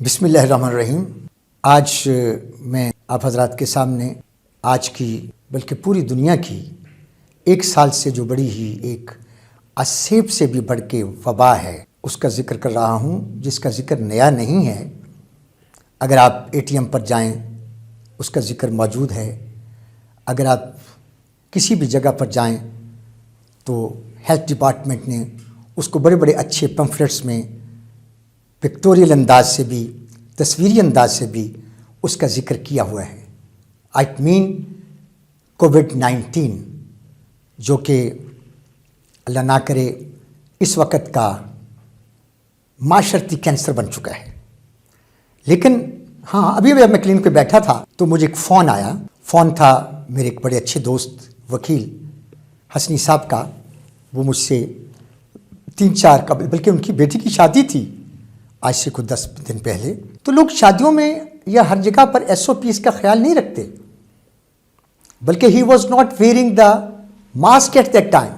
بسم اللہ الرحمن الرحیم۔ آج میں آپ حضرات کے سامنے آج کی بلکہ پوری دنیا کی 1 سال سے جو بڑی ہی ایک اسیب سے بھی بڑھ کے وبا ہے اس کا ذکر کر رہا ہوں، جس کا ذکر نیا نہیں ہے۔ اگر آپ ATM پر جائیں اس کا ذکر موجود ہے، اگر آپ کسی بھی جگہ پر جائیں تو ہیلتھ ڈپارٹمنٹ نے اس کو بڑے بڑے اچھے پمفلٹس میں پکٹوریل انداز سے بھی، تصویری انداز سے بھی اس کا ذکر کیا ہوا ہے۔ آئی مین کووڈ-19، جو کہ اللہ نہ کرے اس وقت کا معاشرتی کینسر بن چکا ہے۔ لیکن ہاں، ابھی میں کلینک پہ بیٹھا تھا تو مجھے ایک فون آیا۔ فون تھا میرے ایک بڑے اچھے دوست وکیل حسنی صاحب کا۔ وہ مجھ سے 3-4 قبل، بلکہ ان کی بیٹی کی شادی تھی آج سے کچھ 10 دن پہلے۔ تو لوگ شادیوں میں یا ہر جگہ پر SOPs کا خیال نہیں رکھتے، بلکہ he was not wearing the mask at that time.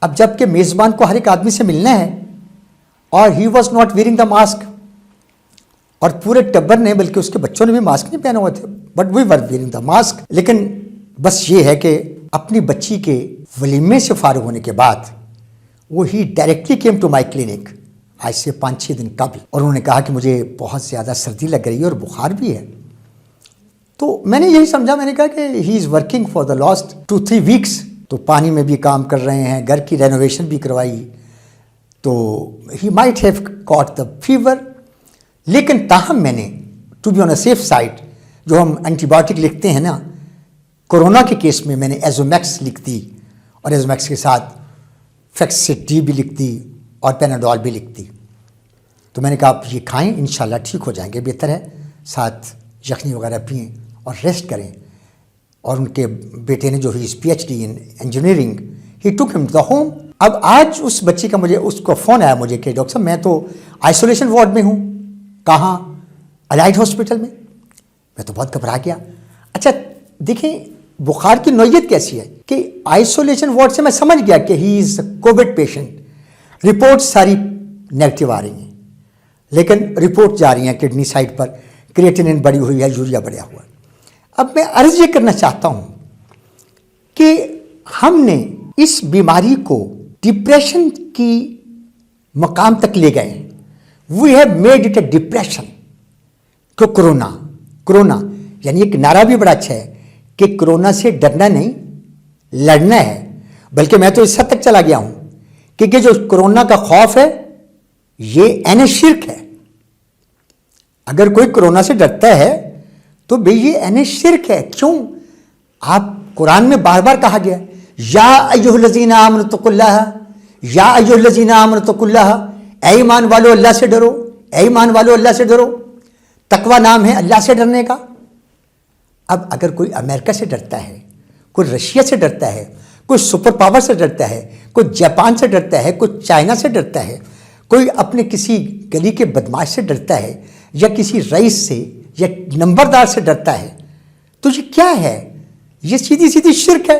اب جب کہ میزبان کو ہر ایک آدمی سے ملنا ہے اور he was not wearing the mask, اور پورے ٹبر نے بلکہ اس کے بچوں نے بھی ماسک نہیں پہنے ہوئے تھے، but we were wearing the mask. لیکن بس یہ ہے کہ اپنی بچی کے ولیمے سے فارغ ہونے کے بعد وہ ہی directly came to my clinic آج سے 5-6 دن قبل، اور انہوں نے کہا کہ مجھے بہت زیادہ سردی لگ رہی ہے اور بخار بھی ہے۔ تو میں نے یہی سمجھا، میں نے کہا کہ he is working for the last 2-3 weeks, تو پانی میں بھی کام کر رہے ہیں، گھر کی رینوویشن بھی کروائی، تو he might have caught the fever. لیکن تاہم میں نے to be on a safe side, جو ہم اینٹی بایوٹک لکھتے ہیں نا کورونا کے کیس میں، میں نے ایزومیکس لکھ دی، اور ایزومیکس کے ساتھ فیکسیٹ-ڈی بھی لکھ دی اور پیناڈول بھی لکھ دی۔ تو میں نے کہا آپ یہ کھائیں، انشاءاللہ ٹھیک ہو جائیں گے، بہتر ہے، ساتھ یخنی وغیرہ پئیں اور ریسٹ کریں۔ اور ان کے بیٹے نے، جو ہی از PhD ان انجینئرنگ، ہی ٹک ہم ٹو دا ہوم۔ اب آج اس بچی کا اس کو فون آیا مجھے کہ ڈاکٹر صاحب میں تو آئسولیشن وارڈ میں ہوں۔ کہاں؟ الائٹ ہاسپٹل میں۔ میں تو بہت گھبرا گیا۔ اچھا دیکھیں بخار کی نوعیت کیسی ہے کہ آئسولیشن وارڈ سے میں سمجھ گیا کہ he is Covid patient. Report ساری نیگیٹو آ رہی ہیں، لیکن رپورٹ جا رہی ہیں کڈنی سائڈ پر کریٹینن بڑھی ہوئی ہے، یوریا بڑھا ہوا ہے۔ اب میں عرض یہ کرنا چاہتا ہوں کہ ہم نے اس بیماری کو ڈپریشن کی مقام تک لے گئے۔ We have made it a depression. تو کرونا یعنی ایک نعرہ بھی بڑا اچھا ہے کہ کرونا سے ڈرنا نہیں، لڑنا ہے۔ بلکہ میں تو اس حد تک چلا گیا ہوں کہ جو کرونا کا خوف ہے یہ عین شرک ہے۔ اگر کوئی کرونا سے ڈرتا ہے تو بھئی یہ عین شرک ہے۔ کیوں؟ آپ قرآن میں بار بار کہا گیا یا ایھا الذین آمنوا اتقوا اللہ، یا ایھا الذین آمنوا اتقوا اللہ، اے ایمان والو اللہ سے ڈرو، اے ایمان والو اللہ سے ڈرو۔ تقویٰ نام ہے اللہ سے ڈرنے کا۔ اب اگر کوئی امریکہ سے ڈرتا ہے، کوئی رشیا سے ڈرتا ہے، کوئی سپر پاور سے ڈرتا ہے، کوئی جاپان سے ڈرتا ہے، کوئی چائنا سے ڈرتا ہے، کوئی اپنے کسی گلی کے بدماش سے ڈرتا ہے، یا کسی رئیس سے یا نمبردار سے ڈرتا ہے، تو یہ کیا ہے؟ یہ سیدھی شرک ہے۔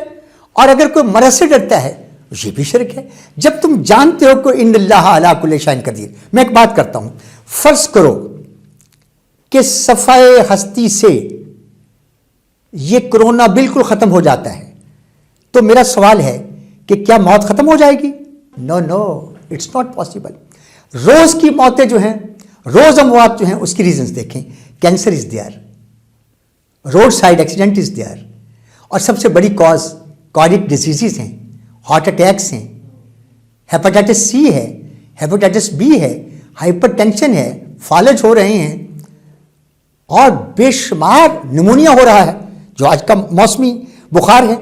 اور اگر کوئی مرض سے ڈرتا ہے یہ بھی شرک ہے۔ جب تم جانتے ہو کہ ان اللہ علی کل شیء قدیر۔ میں ایک بات کرتا ہوں، فرض کرو کہ صفائے ہستی سے یہ کرونا بالکل ختم ہو جاتا ہے، تو میرا سوال ہے کہ کیا موت ختم ہو جائے گی؟ نو، اٹس ناٹ پاسبل۔ روز کی موتیں جو ہیں، روز اموات جو ہیں، اس کی ریزنز دیکھیں۔ Cancer is there, road side accident is there, اور سب سے بڑی کاز کارڈک ڈیزیزز ہیں، ہارٹ اٹیکس ہیں، ہیپاٹائٹس C ہے، ہیپاٹائٹس B ہے، ہائپر ٹینشن ہے، فالج ہو رہے ہیں، اور بے شمار نمونیا ہو رہا ہے جو آج کا موسمی بخار ہے۔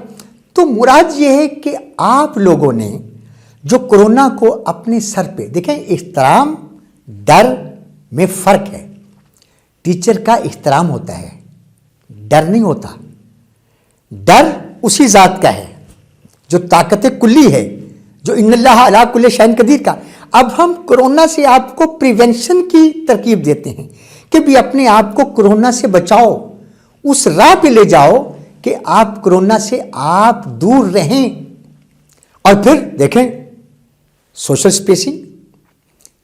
تو مراد یہ ہے کہ آپ لوگوں نے جو کرونا کو اپنے سر پہ دیکھیں، احترام ڈر میں فرق ہے۔ ٹیچر کا احترام ہوتا ہے، ڈر نہیں ہوتا۔ ڈر اسی ذات کا ہے جو طاقت کلی ہے، جو ان اللہ علی کل شیء قدیر کا۔ اب ہم کرونا سے آپ کو پریونشن کی ترکیب دیتے ہیں کہ بھی اپنے آپ کو کرونا سے بچاؤ، اس راہ پہ لے جاؤ کہ آپ کرونا سے آپ دور رہیں۔ اور پھر دیکھیں سوشل سپیسنگ،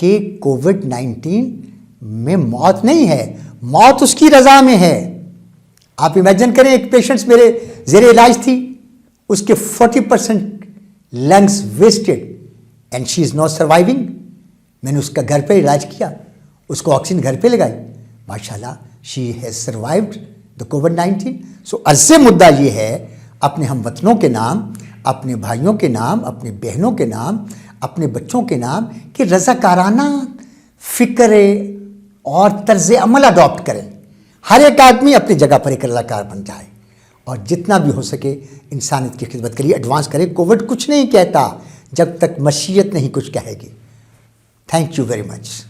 کہ کووڈ-19 میں موت نہیں ہے، موت اس کی رضا میں ہے۔ آپ امیجن کریں، ایک پیشنٹس میرے زیر علاج تھی، اس کے 40% lungs wasted and she is not surviving. میں نے اس کا گھر پہ علاج کیا، اس کو آکسیجن گھر پہ لگائی، ماشاءاللہ شی ہیز سروائیوڈ دا کووڈ-19۔ سو عرض سے مدعا یہ ہے، اپنے ہم وطنوں کے نام، اپنے بھائیوں کے نام، اپنے بہنوں کے نام، اپنے بچوں کے نام، کہ رضاکارانہ فکر اور طرز عمل اڈاپٹ کریں۔ ہر ایک آدمی اپنی جگہ پر ایک رضاکار بن جائے اور جتنا بھی ہو سکے انسانیت کی خدمت کریے، ایڈوانس کرے۔ کووڈ کچھ نہیں کہتا جب تک مشیت نہیں کچھ کہے گی۔ Thank you very much.